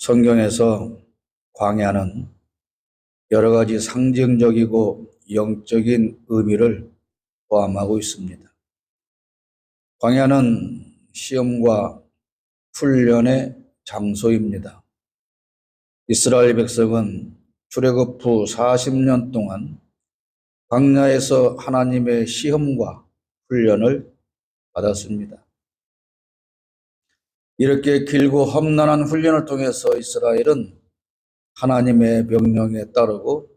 성경에서 광야는 여러 가지 상징적이고 영적인 의미를 포함하고 있습니다. 광야는 시험과 훈련의 장소입니다. 이스라엘 백성은 출애굽 후 40년 동안 광야에서 하나님의 시험과 훈련을 받았습니다. 이렇게 길고 험난한 훈련을 통해서 이스라엘은 하나님의 명령에 따르고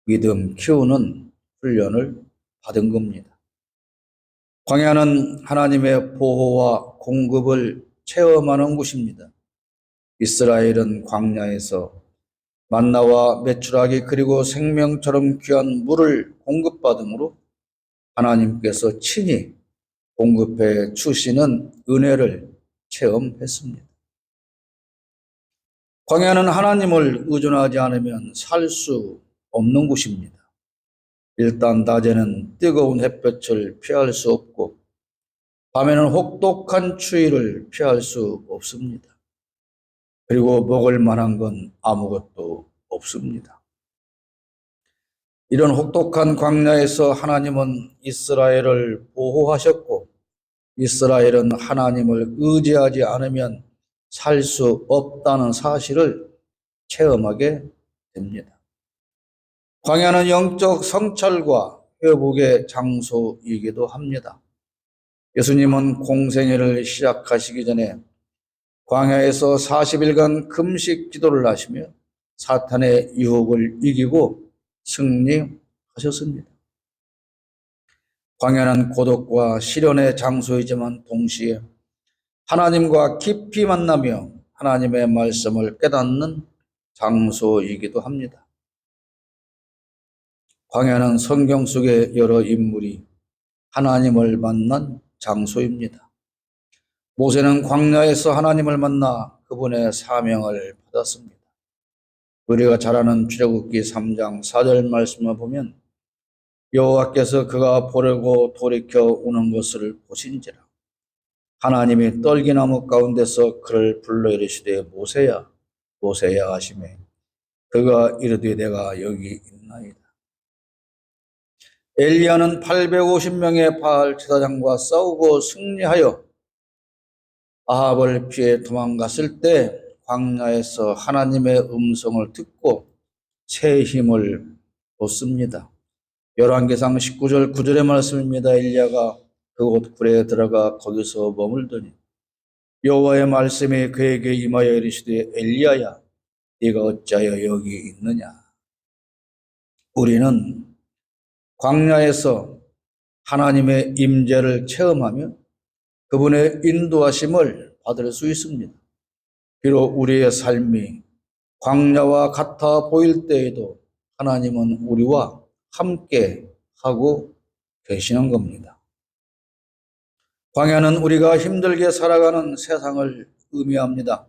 믿음 키우는 훈련을 받은 겁니다. 광야는 하나님의 보호와 공급을 체험하는 곳입니다. 이스라엘은 광야에서 만나와 메추라기 그리고 생명처럼 귀한 물을 공급받음으로 하나님께서 친히 공급해 주시는 은혜를 체험했습니다. 광야는 하나님을 의존하지 않으면 살 수 없는 곳입니다. 일단 낮에는 뜨거운 햇볕을 피할 수 없고 밤에는 혹독한 추위를 피할 수 없습니다. 그리고 먹을 만한 건 아무것도 없습니다. 이런 혹독한 광야에서 하나님은 이스라엘을 보호하셨고 이스라엘은 하나님을 의지하지 않으면 살 수 없다는 사실을 체험하게 됩니다. 광야는 영적 성찰과 회복의 장소이기도 합니다. 예수님은 공생애를 시작하시기 전에 광야에서 40일간 금식 기도를 하시며 사탄의 유혹을 이기고 승리하셨습니다. 광야는 고독과 시련의 장소이지만 동시에 하나님과 깊이 만나며 하나님의 말씀을 깨닫는 장소이기도 합니다. 광야는 성경 속의 여러 인물이 하나님을 만난 장소입니다. 모세는 광야에서 하나님을 만나 그분의 사명을 받았습니다. 우리가 잘 아는 출애굽기 3장 4절 말씀을 보면 여호와께서 그가 보려고 돌이켜 오는 것을 보신지라 하나님이 떨기나무 가운데서 그를 불러 이르시되 모세야 모세야 하시매 그가 이르되 내가 여기 있나이다. 엘리야는 850명의 바알 제사장과 싸우고 승리하여 아합을 피해 도망갔을 때 광야에서 하나님의 음성을 듣고 새 힘을 얻습니다. 열왕기상 19절 9절의 말씀입니다. 엘리야가 그곳 굴에 들어가 거기서 머물더니 여호와의 말씀이 그에게 임하여 이르시되 엘리야야 네가 어찌하여 여기 있느냐. 우리는 광야에서 하나님의 임재를 체험하며 그분의 인도하심을 받을 수 있습니다. 비록 우리의 삶이 광야와 같아 보일 때에도 하나님은 우리와 함께 하고 계시는 겁니다. 광야는 우리가 힘들게 살아가는 세상을 의미합니다.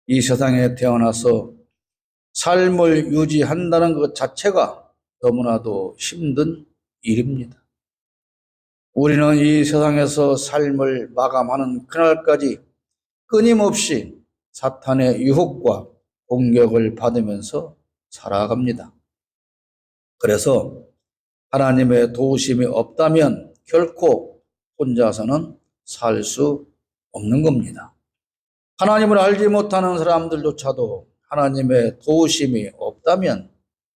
이 세상에 태어나서 삶을 유지한다는 것 자체가 너무나도 힘든 일입니다. 우리는 이 세상에서 삶을 마감하는 그날까지 끊임없이 사탄의 유혹과 공격을 받으면서 살아갑니다. 그래서 하나님의 도우심이 없다면 결코 혼자서는 살 수 없는 겁니다. 하나님을 알지 못하는 사람들조차도 하나님의 도우심이 없다면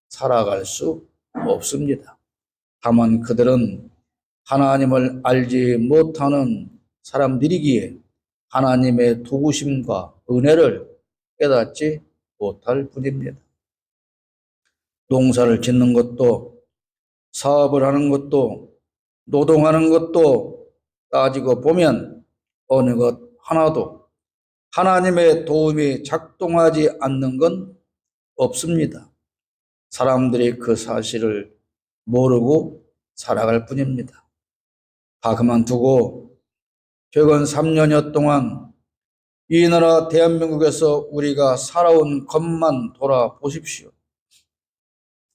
살아갈 수 없습니다. 다만 그들은 하나님을 알지 못하는 사람들이기에 하나님의 도우심과 은혜를 깨닫지 못할 뿐입니다. 농사를 짓는 것도 사업을 하는 것도 노동하는 것도 따지고 보면 어느 것 하나도 하나님의 도움이 작동하지 않는 건 없습니다. 사람들이 그 사실을 모르고 살아갈 뿐입니다. 다 그만두고 최근 3년여 동안 이 나라 대한민국에서 우리가 살아온 것만 돌아보십시오.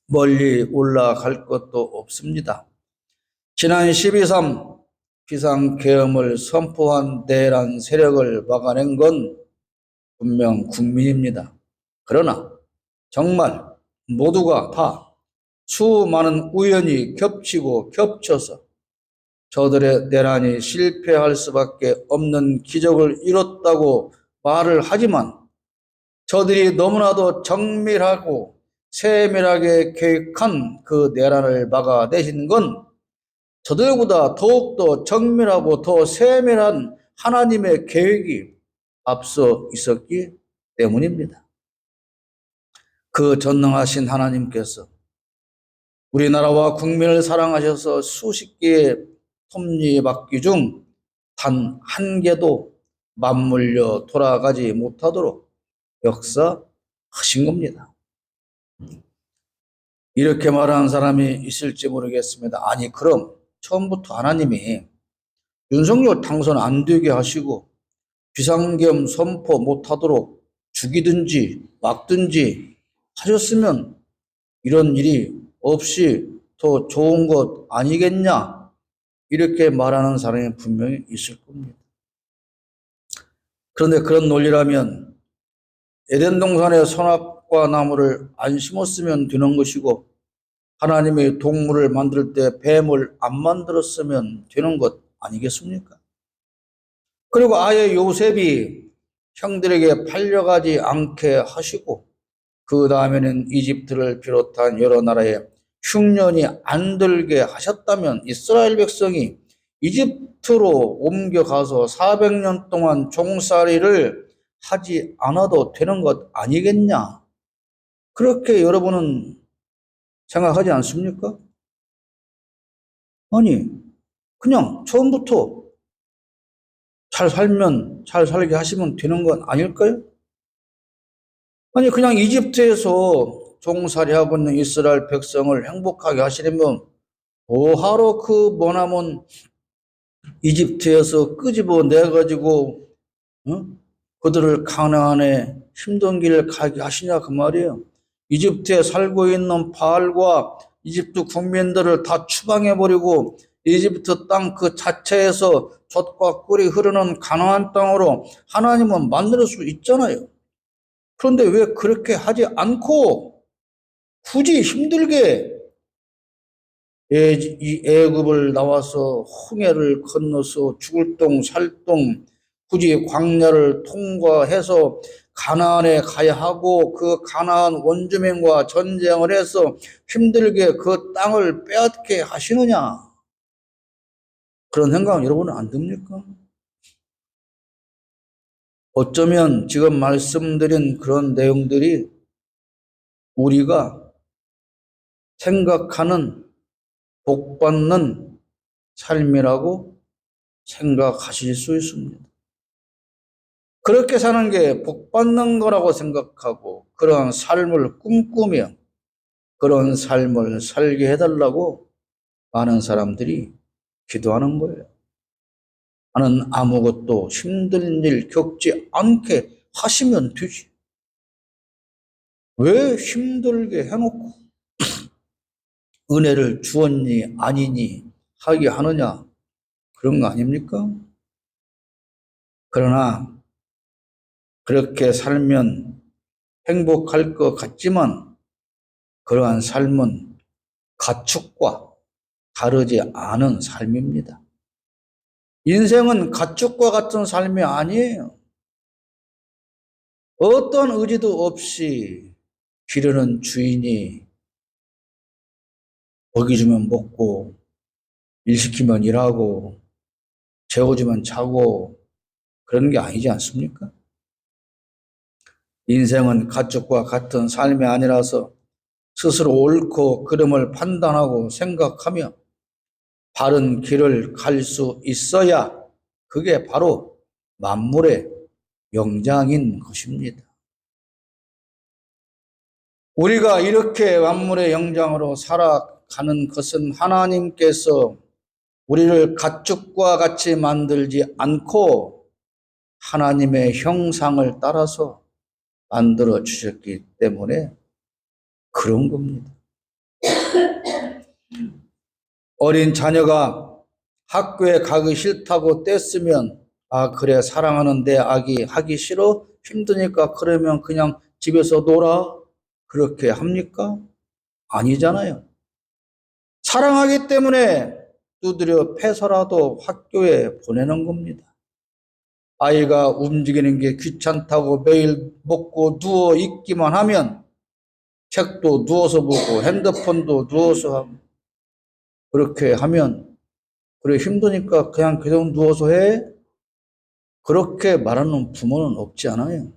멀리 올라갈 것도 없습니다. 지난 12.3 비상계엄을 선포한 내란 세력을 막아낸 건 분명 국민입니다. 그러나 정말 모두가 다 수많은 우연이 겹치고 겹쳐서 저들의 내란이 실패할 수밖에 없는 기적을 이뤘다고 말을 하지만 저들이 너무나도 정밀하고 세밀하게 계획한 그 내란을 막아내신 건 저들보다 더욱더 정밀하고 더 세밀한 하나님의 계획이 앞서 있었기 때문입니다. 그 전능하신 하나님께서 우리나라와 국민을 사랑하셔서 수십 개의 톱니바퀴 중 단 한 개도 맞물려 돌아가지 못하도록 역사하신 겁니다. 이렇게 말하는 사람이 있을지 모르겠습니다. 아니, 그럼 처음부터 하나님이 윤석열 당선 안 되게 하시고 비상계엄 선포 못하도록 죽이든지 막든지 하셨으면 이런 일이 없이 더 좋은 것 아니겠냐? 이렇게 말하는 사람이 분명히 있을 겁니다. 그런데 그런 논리라면 에덴 동산에 선악과 나무를 안 심었으면 되는 것이고 하나님이 동물을 만들 때 뱀을 안 만들었으면 되는 것 아니겠습니까? 그리고 아예 요셉이 형들에게 팔려가지 않게 하시고 그 다음에는 이집트를 비롯한 여러 나라에 흉년이 안 들게 하셨다면 이스라엘 백성이 이집트로 옮겨가서 400년 동안 종살이를 하지 않아도 되는 것 아니겠냐? 그렇게 여러분은 생각하지 않습니까? 아니, 그냥 처음부터 잘 살면 잘 살게 하시면 되는 건 아닐까요? 아니, 그냥 이집트에서 종살이하고 있는 이스라엘 백성을 행복하게 하시려면 뭐하러 그 머나먼 이집트에서 끄집어내가지고 그들을 가나안에 힘든 길을 가게 하시냐 그 말이에요. 이집트에 살고 있는 바알과 이집트 국민들을 다 추방해버리고 이집트 땅 그 자체에서 젖과 꿀이 흐르는 가나안 땅으로 하나님은 만들 수 있잖아요. 그런데 왜 그렇게 하지 않고 굳이 힘들게 이 애굽을 나와서 홍해를 건너서 죽을 똥 살 똥 굳이 광야를 통과해서 가나안에 가야 하고 그 가나안 원주민과 전쟁을 해서 힘들게 그 땅을 빼앗게 하시느냐? 그런 생각 여러분은 안 듭니까? 어쩌면 지금 말씀드린 그런 내용들이 우리가 생각하는 복받는 삶이라고 생각하실 수 있습니다. 그렇게 사는 게 복받는 거라고 생각하고 그런 삶을 꿈꾸며 그런 삶을 살게 해달라고 많은 사람들이 기도하는 거예요. 나는 아무것도 힘든 일 겪지 않게 하시면 되지. 왜 힘들게 해놓고 은혜를 주었니 아니니 하게 하느냐? 그런 거 아닙니까? 그러나 그렇게 살면 행복할 것 같지만 그러한 삶은 가축과 다르지 않은 삶입니다. 인생은 가축과 같은 삶이 아니에요. 어떤 의지도 없이 기르는 주인이 먹이 주면 먹고 일 시키면 일하고 재워주면 자고 그런 게 아니지 않습니까? 인생은 가축과 같은 삶이 아니라서 스스로 옳고 그름을 판단하고 생각하며 바른 길을 갈 수 있어야 그게 바로 만물의 영장인 것입니다. 우리가 이렇게 만물의 영장으로 살아가는 것은 하나님께서 우리를 가축과 같이 만들지 않고 하나님의 형상을 따라서 만들어 주셨기 때문에 그런 겁니다. 어린 자녀가 학교에 가기 싫다고 뗐으면 아, 그래, 사랑하는데 아기 하기 싫어? 힘드니까 그러면 그냥 집에서 놀아? 그렇게 합니까? 아니잖아요. 사랑하기 때문에 두드려 패서라도 학교에 보내는 겁니다. 아이가 움직이는 게 귀찮다고 매일 먹고 누워 있기만 하면 책도 누워서 보고 핸드폰도 누워서 하고 그렇게 하면 그래 힘드니까 그냥 계속 누워서 해? 그렇게 말하는 부모는 없지 않아요.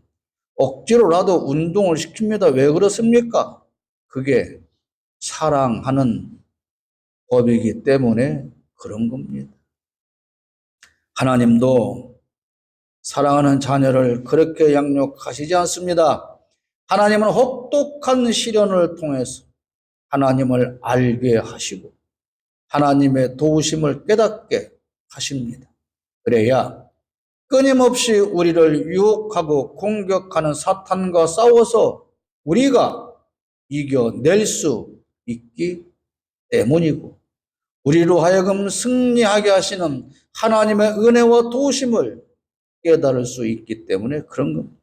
억지로라도 운동을 시킵니다. 왜 그렇습니까? 그게 사랑하는 법이기 때문에 그런 겁니다. 하나님도 사랑하는 자녀를 그렇게 양육하시지 않습니다. 하나님은 혹독한 시련을 통해서 하나님을 알게 하시고 하나님의 도우심을 깨닫게 하십니다. 그래야 끊임없이 우리를 유혹하고 공격하는 사탄과 싸워서 우리가 이겨낼 수 있기 때문이고 우리로 하여금 승리하게 하시는 하나님의 은혜와 도우심을 깨달을 수 있기 때문에 그런 겁니다.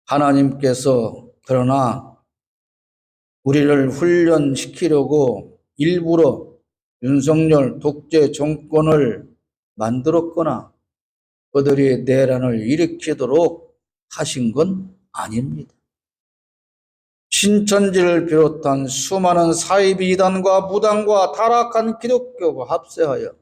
하나님께서 그러나 우리를 훈련시키려고 일부러 윤석열 독재 정권을 만들었거나 그들이 내란을 일으키도록 하신 건 아닙니다. 신천지를 비롯한 수많은 사이비 이단과 무당과 타락한 기독교가 합세하여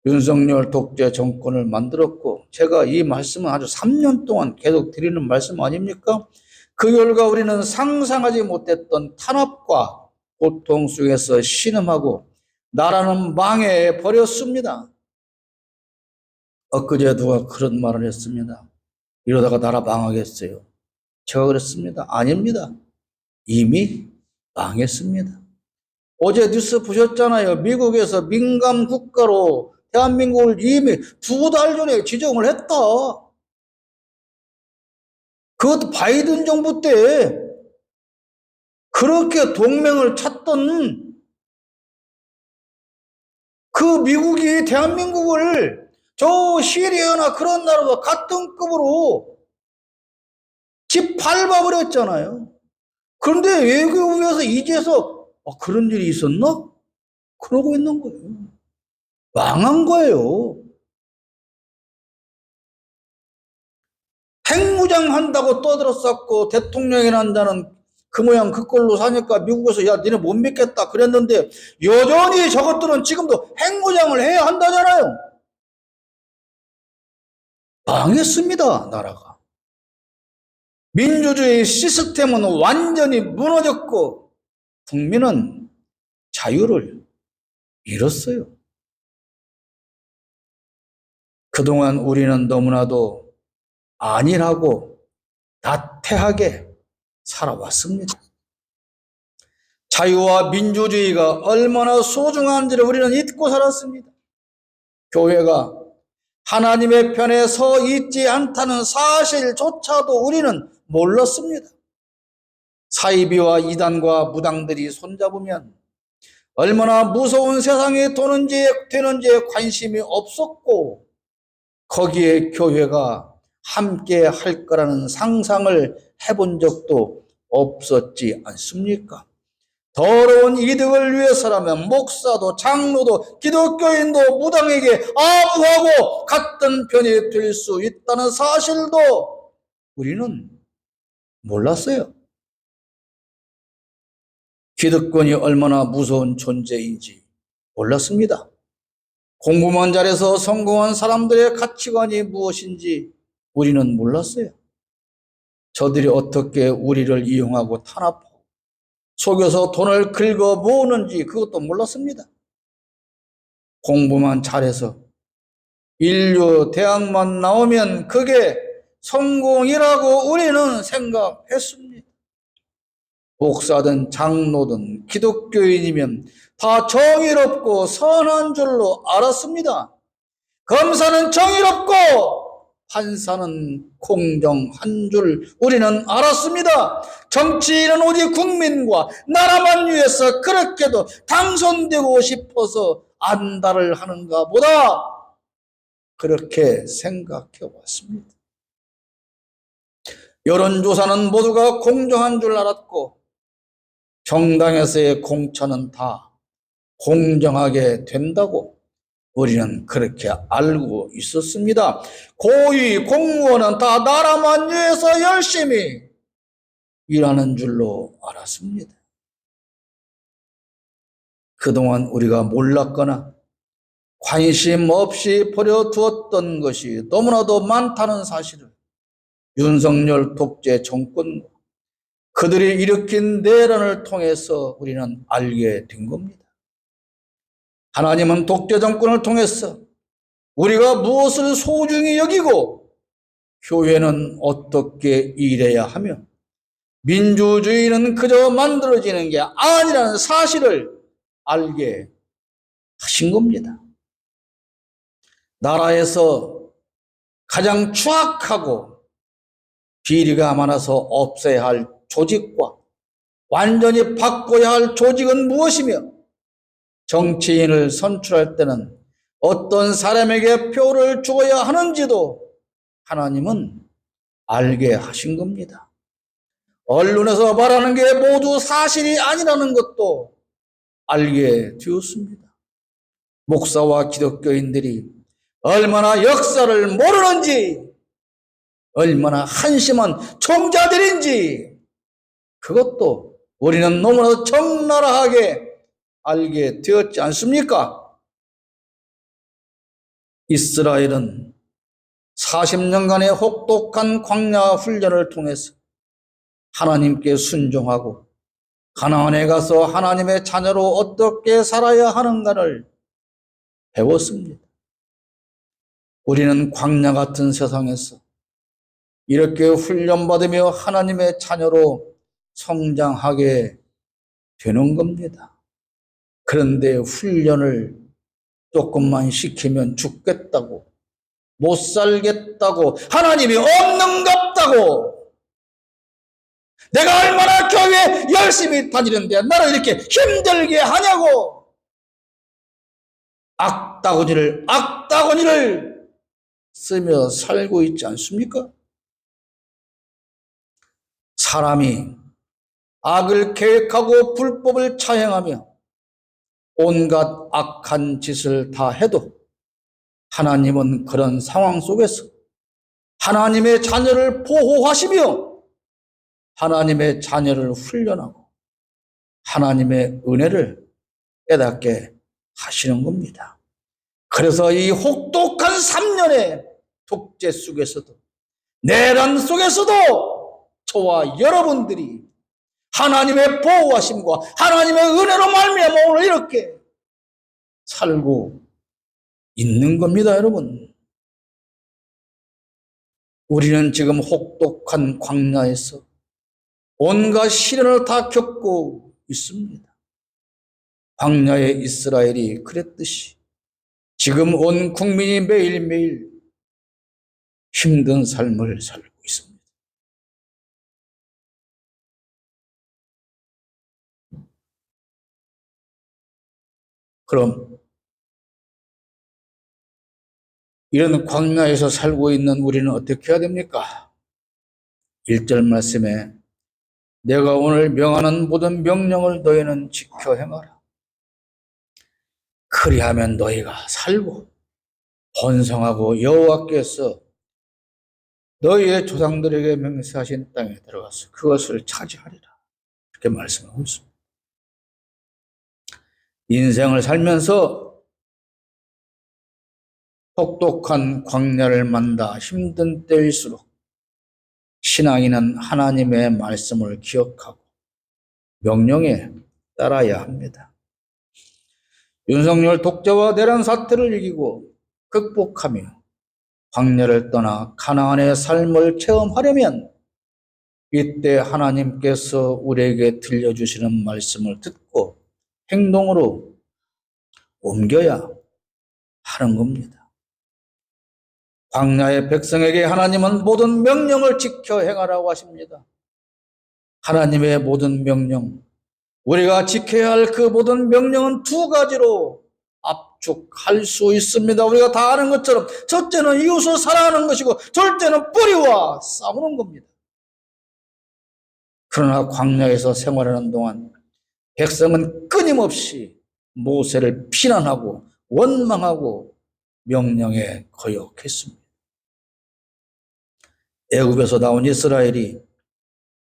윤석열 독재 정권을 만들었고 제가 이 말씀은 아주 3년 동안 계속 드리는 말씀 아닙니까? 그 결과 우리는 상상하지 못했던 탄압과 고통 속에서 신음하고 나라는 망해 버렸습니다. 엊그제 누가 그런 말을 했습니다. 이러다가 나라 망하겠어요. 제가 그랬습니다. 아닙니다. 이미 망했습니다. 어제 뉴스 보셨잖아요. 미국에서 민감 국가로 대한민국을 이미 2달 전에 지정을 했다. 그것도 바이든 정부 때 그렇게 동맹을 찾던 그 미국이 대한민국을 저 시리아나 그런 나라와 같은 급으로 짓밟아버렸잖아요. 그런데 외교부에서 이제서 그런 일이 있었나? 그러고 있는 거예요. 망한 거예요. 핵무장한다고 떠들었었고 대통령이 난다는 그 모양 그 꼴로 사니까 미국에서 야 니네 못 믿겠다 그랬는데 여전히 저것들은 지금도 핵무장을 해야 한다잖아요. 망했습니다. 나라가. 민주주의 시스템은 완전히 무너졌고 국민은 자유를 잃었어요. 그동안 우리는 너무나도 안일하고 나태하게 살아왔습니다. 자유와 민주주의가 얼마나 소중한지를 우리는 잊고 살았습니다. 교회가 하나님의 편에 서 있지 않다는 사실조차도 우리는 몰랐습니다. 사이비와 이단과 무당들이 손잡으면 얼마나 무서운 세상이 되는지에 관심이 없었고 거기에 교회가 함께 할 거라는 상상을 해본 적도 없었지 않습니까? 더러운 이득을 위해서라면 목사도 장로도 기독교인도 무당에게 아부하고 같은 편이 될 수 있다는 사실도 우리는 몰랐어요. 기득권이 얼마나 무서운 존재인지 몰랐습니다. 공부만 잘해서 성공한 사람들의 가치관이 무엇인지 우리는 몰랐어요. 저들이 어떻게 우리를 이용하고 탄압하고 속여서 돈을 긁어 모으는지 그것도 몰랐습니다. 공부만 잘해서 인류 대학만 나오면 그게 성공이라고 우리는 생각했습니다. 목사든 장로든 기독교인이면 다 정의롭고 선한 줄로 알았습니다. 검사는 정의롭고 판사는 공정한 줄 우리는 알았습니다. 정치인은 오직 국민과 나라만 위해서 그렇게도 당선되고 싶어서 안달을 하는가 보다 그렇게 생각해 왔습니다. 여론조사는 모두가 공정한 줄 알았고 정당에서의 공천은 다 공정하게 된다고 우리는 그렇게 알고 있었습니다. 고위 공무원은 다 나라만 위해서 열심히 일하는 줄로 알았습니다. 그동안 우리가 몰랐거나 관심 없이 버려두었던 것이 너무나도 많다는 사실을 윤석열 독재 정권과 그들이 일으킨 내란을 통해서 우리는 알게 된 겁니다. 하나님은 독재 정권을 통해서 우리가 무엇을 소중히 여기고 교회는 어떻게 일해야 하며 민주주의는 그저 만들어지는 게 아니라는 사실을 알게 하신 겁니다. 나라에서 가장 추악하고 비리가 많아서 없애야 할 조직과 완전히 바꿔야 할 조직은 무엇이며 정치인을 선출할 때는 어떤 사람에게 표를 주어야 하는지도 하나님은 알게 하신 겁니다. 언론에서 말하는 게 모두 사실이 아니라는 것도 알게 되었습니다. 목사와 기독교인들이 얼마나 역사를 모르는지, 얼마나 한심한 총자들인지 그것도 우리는 너무나 적나라하게 알게 되었지 않습니까? 이스라엘은 40년간의 혹독한 광야 훈련을 통해서 하나님께 순종하고 가나안에 가서 하나님의 자녀로 어떻게 살아야 하는가를 배웠습니다. 우리는 광야 같은 세상에서 이렇게 훈련받으며 하나님의 자녀로 성장하게 되는 겁니다. 그런데 훈련을 조금만 시키면 죽겠다고, 못 살겠다고, 하나님이 없는갑다고, 내가 얼마나 교회 열심히 다니는데 나를 이렇게 힘들게 하냐고 악다구니를 쓰며 살고 있지 않습니까? 사람이 악을 계획하고 불법을 차행하며 온갖 악한 짓을 다 해도 하나님은 그런 상황 속에서 하나님의 자녀를 보호하시며 하나님의 자녀를 훈련하고 하나님의 은혜를 깨닫게 하시는 겁니다. 그래서 이 혹독한 3년의 독재 속에서도 내란 속에서도 저와 여러분들이 하나님의 보호하심과 하나님의 은혜로 말미암아 오늘 이렇게 살고 있는 겁니다, 여러분. 우리는 지금 혹독한 광야에서 온갖 시련을 다 겪고 있습니다. 광야의 이스라엘이 그랬듯이 지금 온 국민이 매일매일 힘든 삶을 살고 있습니다. 그럼 이런 광야에서 살고 있는 우리는 어떻게 해야 됩니까? 1절 말씀에 내가 오늘 명하는 모든 명령을 너희는 지켜 행하라. 그리하면 너희가 살고 번성하고 여호와께서 너희의 조상들에게 맹세하신 땅에 들어가서 그것을 차지하리라. 이렇게 말씀하고 있습니다. 인생을 살면서 혹독한 광야를 만나 힘든 때일수록 신앙인은 하나님의 말씀을 기억하고 명령에 따라야 합니다. 윤석열 독재와 내란 사태를 이기고 극복하며 광야를 떠나 가나안의 삶을 체험하려면 이때 하나님께서 우리에게 들려주시는 말씀을 듣고 행동으로 옮겨야 하는 겁니다. 광야의 백성에게 하나님은 모든 명령을 지켜 행하라고 하십니다. 하나님의 모든 명령, 우리가 지켜야 할 그 모든 명령은 두 가지로 압축할 수 있습니다. 우리가 다 아는 것처럼 첫째는 이웃을 사랑하는 것이고 둘째는 뿌리와 싸우는 겁니다. 그러나 광야에서 생활하는 동안 백성은 끊임없이 모세를 비난하고 원망하고 명령에 거역했습니다. 애굽에서 나온 이스라엘이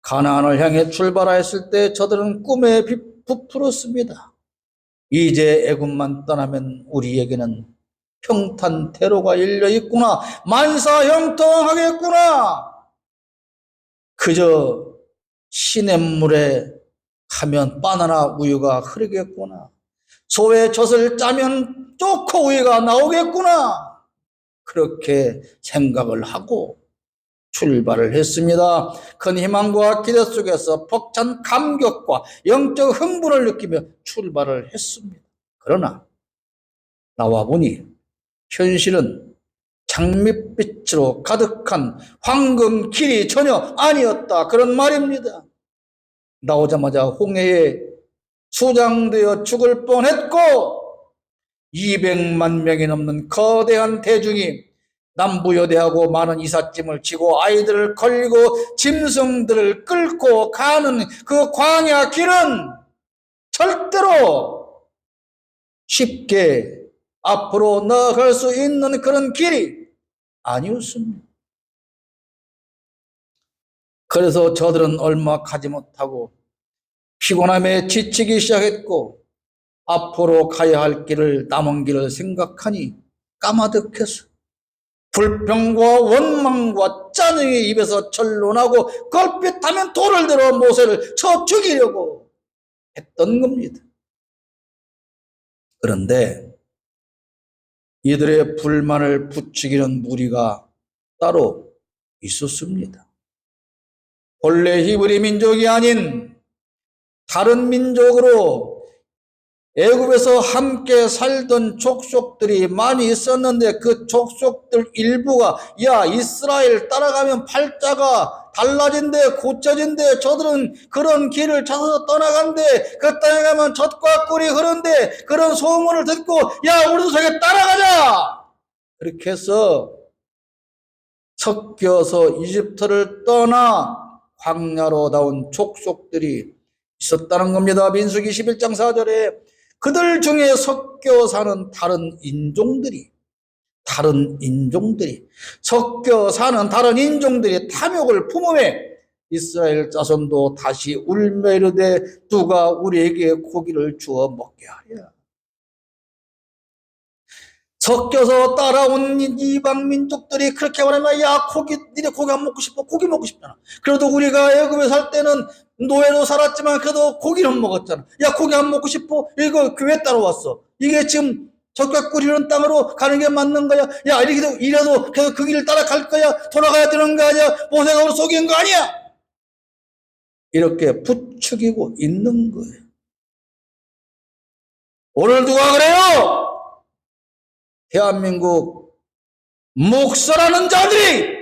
가나안을 향해 출발하였을 때 저들은 꿈에 부풀었습니다. 이제 애굽만 떠나면 우리에게는 평탄대로가 열려 있구나. 만사형통하겠구나. 그저 시냇물에 가면 바나나 우유가 흐르겠구나. 소의 젖을 짜면 좋고 우유가 나오겠구나. 그렇게 생각을 하고 출발을 했습니다. 큰 희망과 기대 속에서 벅찬 감격과 영적 흥분을 느끼며 출발을 했습니다. 그러나 나와 보니 현실은 장밋빛으로 가득한 황금 길이 전혀 아니었다. 그런 말입니다. 나오자마자 홍해에 수장되어 죽을 뻔했고 200만 명이 넘는 거대한 대중이 남부여대하고 많은 이삿짐을 지고 아이들을 걸리고 짐승들을 끌고 가는 그 광야 길은 절대로 쉽게 앞으로 나아갈 수 있는 그런 길이 아니었습니다. 그래서 저들은 얼마 가지 못하고 피곤함에 지치기 시작했고 앞으로 가야 할 길을 남은 길을 생각하니 까마득해서 불평과 원망과 짜증이 입에서 절로나고 걸핏하면 돌을 들어 모세를 쳐 죽이려고 했던 겁니다. 그런데 이들의 불만을 부추기는 무리가 따로 있었습니다. 본래 히브리 민족이 아닌 다른 민족으로 애굽에서 함께 살던 족속들이 많이 있었는데 그 족속들 일부가 야 이스라엘 따라가면 팔자가 달라진대 고쳐진대 저들은 그런 길을 찾아서 떠나간대 그 땅에 가면 젖과 꿀이 흐른대 그런 소문을 듣고 야 우리도 저기 따라가자 그렇게 해서 섞여서 이집트를 떠나 광야로 나온 족속들이 있었다는 겁니다. 민수기 11장 4절에 그들 중에 섞여 사는 다른 인종들이 섞여 사는 다른 인종들이 탐욕을 품음에 이스라엘 자손도 다시 울며 이르되 누가 우리에게 고기를 주어 먹게 하랴. 섞여서 따라온 이방 민족들이 그렇게 말하면 야 니네 고기 안 먹고 싶어? 고기 먹고 싶잖아. 그래도 우리가 애굽에 살 때는 노예로 살았지만 그래도 고기는 먹었잖아. 야 고기 안 먹고 싶어? 이거 왜 따라왔어? 이게 지금 젖과 꿀이는 땅으로 가는 게 맞는 거야? 야 이래도 계속 그 길을 따라갈 거야? 돌아가야 되는 거 아니야? 모세가 우리 속인 거 아니야? 이렇게 부추기고 있는 거예요. 오늘 누가 그래요? 대한민국 목사라는 자들이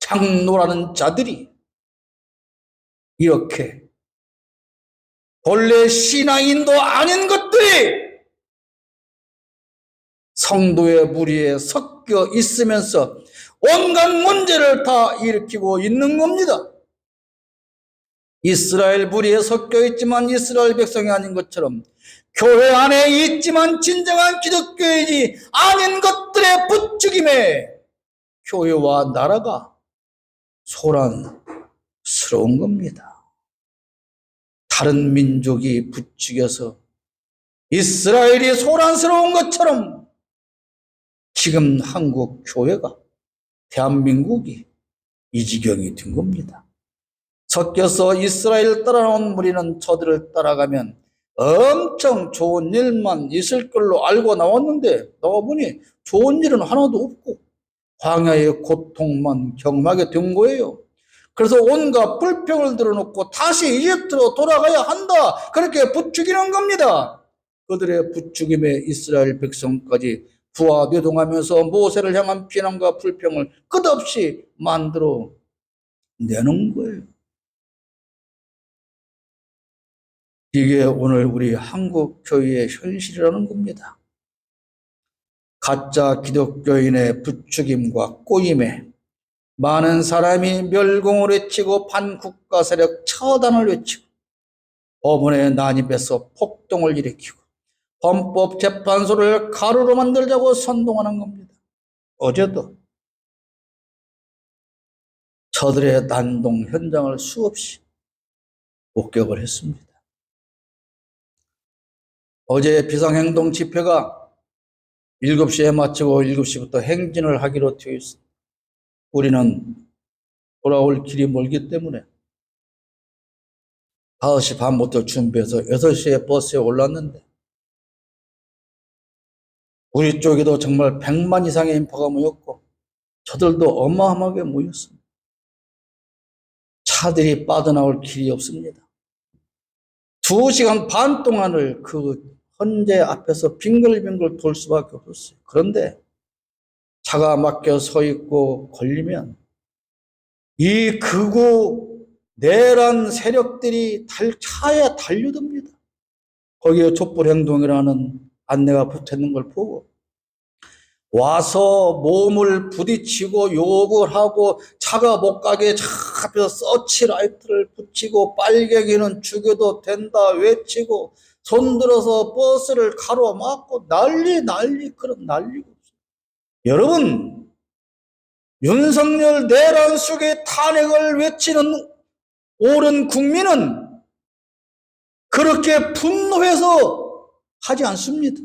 장로라는 자들이 이렇게 본래 신앙인도 아닌 것들이 성도의 무리에 섞여 있으면서 온갖 문제를 다 일으키고 있는 겁니다. 이스라엘 무리에 섞여 있지만 이스라엘 백성이 아닌 것처럼 교회 안에 있지만 진정한 기독교인이 아닌 것들의 부추김에 교회와 나라가 소란스러운 겁니다. 다른 민족이 부추겨서 이스라엘이 소란스러운 것처럼 지금 한국 교회가 대한민국이 이 지경이 된 겁니다. 섞여서 이스라엘 따라온 무리는 저들을 따라가면 엄청 좋은 일만 있을 걸로 알고 나왔는데 나와보니 좋은 일은 하나도 없고 광야의 고통만 경험하게 된 거예요. 그래서 온갖 불평을 들어놓고 다시 이집트로 돌아가야 한다 그렇게 부추기는 겁니다. 그들의 부추김에 이스라엘 백성까지 부하뇌동하면서 모세를 향한 비난과 불평을 끝없이 만들어 내는 거예요. 이게 오늘 우리 한국 교회의 현실이라는 겁니다. 가짜 기독교인의 부추김과 꼬임에 많은 사람이 멸공을 외치고 반국가 세력 처단을 외치고 법원에 난입해서 폭동을 일으키고 헌법재판소를 가루로 만들자고 선동하는 겁니다. 어제도 저들의 난동 현장을 수없이 목격을 했습니다. 어제 비상행동 집회가 7시에 마치고 7시부터 행진을 하기로 되어 있습니다. 우리는 돌아올 길이 멀기 때문에 5시 반부터 준비해서 6시에 버스에 올랐는데 우리 쪽에도 정말 100만 이상의 인파가 모였고 저들도 어마어마하게 모였습니다. 차들이 빠져나올 길이 없습니다. 2시간 반 동안을 그 헌재 앞에서 빙글빙글 돌 수밖에 없었어요. 그런데 차가 막혀 서 있고 걸리면 이 극우 내란 세력들이 차에 달려듭니다. 거기에 촛불행동이라는 안내가 붙어있는 걸 보고 와서 몸을 부딪히고 욕을 하고 차가 못 가게 차 앞에서 서치라이트를 붙이고 빨갱이는 죽여도 된다 외치고 손들어서 버스를 가로막고 그런 난리고 없어요. 여러분, 윤석열 내란 속의 탄핵을 외치는 옳은 국민은 그렇게 분노해서 하지 않습니다.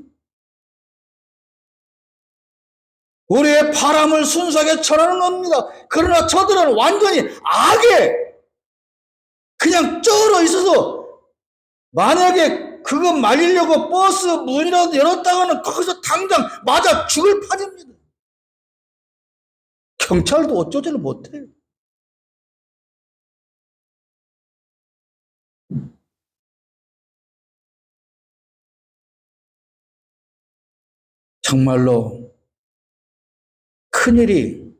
우리의 바람을 순수하게 전하는 겁니다. 그러나 저들은 완전히 악에 그냥 쩔어 있어서 만약에 그거 말리려고 버스 문이라도 열었다가는 거기서 당장 맞아 죽을 판입니다. 경찰도 어쩌지를 못해요. 정말로 큰일이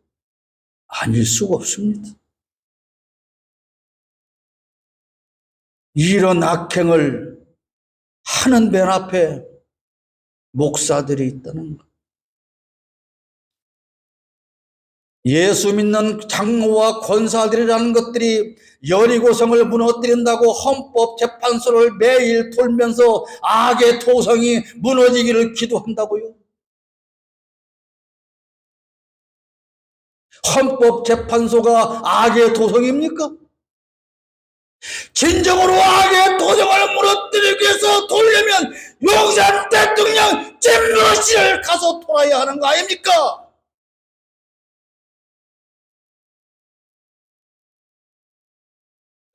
아닐 수가 없습니다. 이런 악행을 하는 맨 앞에 목사들이 있다는 것. 예수 믿는 장로와 권사들이라는 것들이 여리고성을 무너뜨린다고 헌법재판소를 매일 돌면서 악의 도성이 무너지기를 기도한다고요. 헌법재판소가 악의 도성입니까? 진정으로 악의 도성을 무너뜨리기 위해서 돌려면 용산 대통령 잼버시를 가서 돌아야 하는 거 아닙니까?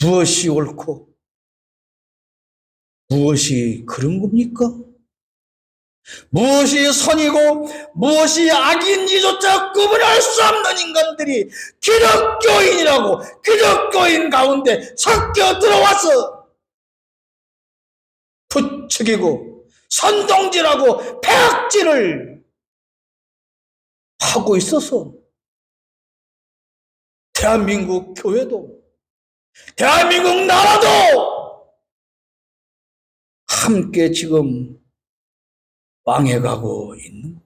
무엇이 옳고 무엇이 그런 겁니까? 무엇이 선이고 무엇이 악인지조차 구분할 수 없는 인간들이 기독교인이라고 기독교인 가운데 섞여 들어와서 부추기고 선동질하고 폐악질을 하고 있어서 대한민국 교회도 대한민국 나라도 함께 지금 망해가고 있는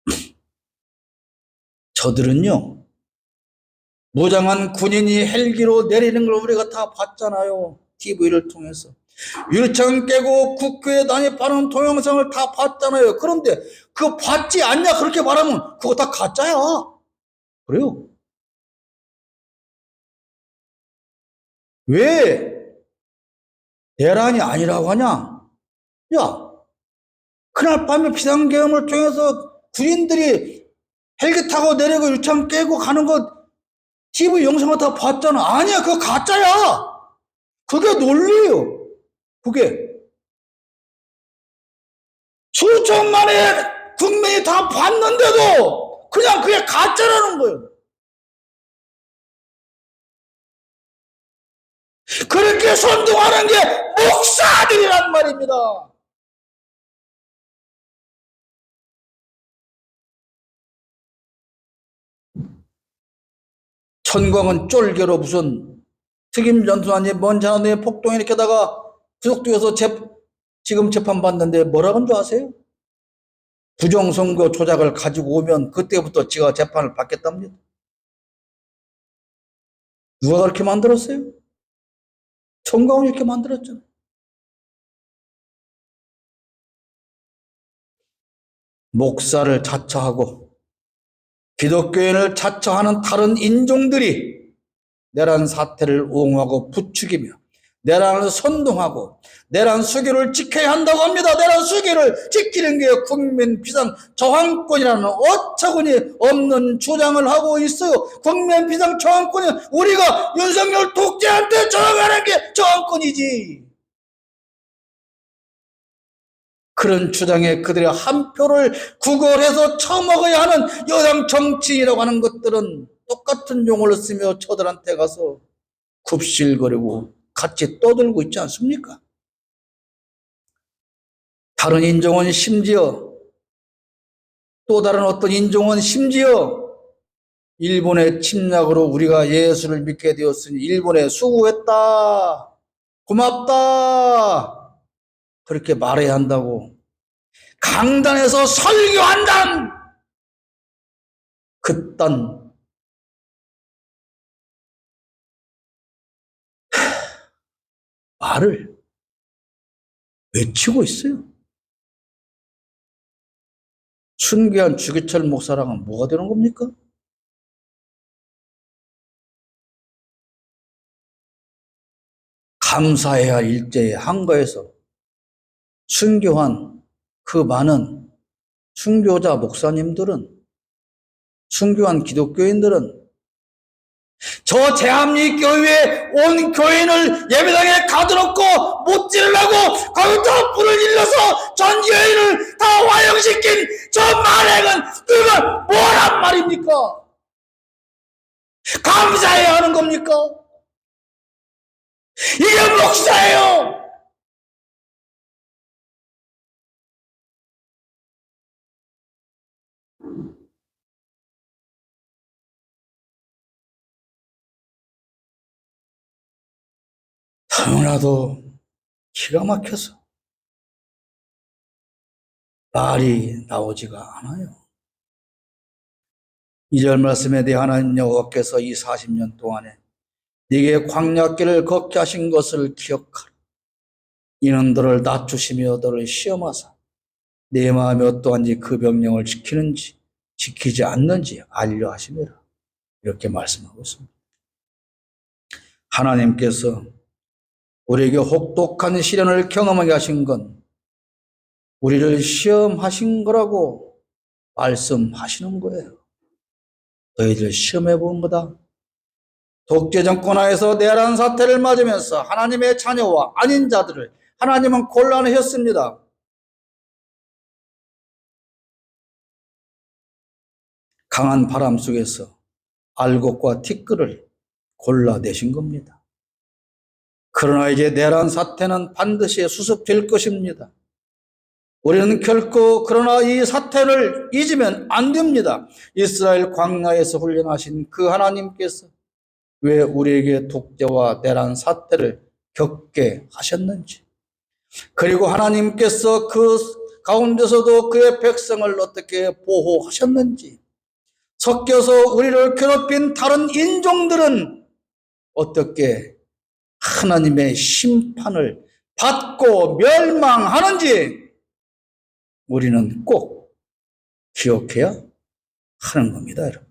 겁니다. 저들은요, 무장한 군인이 헬기로 내리는 걸 우리가 다 봤잖아요. TV를 통해서. 유리창 깨고 국회에 난입하는 동영상을 다 봤잖아요. 그런데 그거 봤지 않냐 그렇게 말하면 그거 다 가짜야. 그래요. 왜 내란이 아니라고 하냐? 야, 그날 밤에 비상계엄을 통해서 군인들이 헬기 타고 내리고 유창 깨고 가는 거 TV 영상을 다 봤잖아. 아니야, 그거 가짜야. 그게 논리예요. 그게 수천만의 국민이 다 봤는데도 그냥 그게 가짜라는 거예요. 그렇게 선동하는 게 목사들이란 말입니다. 천광은 쫄개로 무슨 특임 전투단이 먼 자나도의 폭동에 이렇게다가 구속되어서 지금 재판받는데 뭐라고 한 줄 아세요? 부정선거 조작을 가지고 오면 그때부터 지가 재판을 받겠답니다. 누가 그렇게 만들었어요? 정광훈이 이렇게 만들었잖아요. 목사를 자처하고 기독교인을 자처하는 다른 인종들이 내란 사태를 옹호하고 부추기며 내란을 선동하고 내란 수교를 지켜야 한다고 합니다. 내란 수교를 지키는 게 국민 비상 저항권이라는 어처구니 없는 주장을 하고 있어요. 국민 비상 저항권이 우리가 윤석열 독재한테 저항하는 게 저항권이지. 그런 주장에 그들의 한 표를 구걸해서 처먹어야 하는 여당 정치인이라고 하는 것들은 똑같은 용어를 쓰며 저들한테 가서 굽실거리고 같이 떠들고 있지 않습니까? 다른 인종은 심지어 또 다른 어떤 인종은 심지어 일본의 침략으로 우리가 예수를 믿게 되었으니 일본에 수고했다, 고맙다 그렇게 말해야 한다고 강단에서 설교한다는 그딴 말을 외치고 있어요. 순교한 주기철 목사랑은 뭐가 되는 겁니까? 감사해야 할 일제의 한가에서 순교한 그 많은 순교자 목사님들은, 순교한 기독교인들은 저 제합리교회 온 교인을 예배당에 가둬놓고 못 지르려고 거기서 불을 질러서 전 교인을 다 와영시킨 저 만행은 누가 뭐란 말입니까? 감사해야 하는 겁니까? 이게 목사예요. 너무나도 기가 막혀서 말이 나오지가 않아요. 2절 말씀에 대해 하나님 여호와께서 이 40년 동안에 네게 광야길을 걷게 하신 것을 기억하라. 이는 너를 낮추시며 너를 시험하사 내 마음이 어떠한지 그 명령을 지키는지 지키지 않는지 알려 하심이라. 이렇게 말씀하고 있습니다. 하나님께서 우리에게 혹독한 시련을 경험하게 하신 건 우리를 시험하신 거라고 말씀하시는 거예요. 너희들 시험해 본 거다. 독재 정권 하에서 내란 사태를 맞으면서 하나님의 자녀와 아닌 자들을 하나님은 곤란하셨습니다. 강한 바람 속에서 알곡과 티끌을 골라내신 겁니다. 그러나 이제 내란 사태는 반드시 수습될 것입니다. 우리는 결코 그러나 이 사태를 잊으면 안 됩니다. 이스라엘 광야에서 훈련하신 그 하나님께서 왜 우리에게 독재와 내란 사태를 겪게 하셨는지, 그리고 하나님께서 그 가운데서도 그의 백성을 어떻게 보호하셨는지, 섞여서 우리를 괴롭힌 다른 인종들은 어떻게 하나님의 심판을 받고 멸망하는지 우리는 꼭 기억해야 하는 겁니다, 여러분.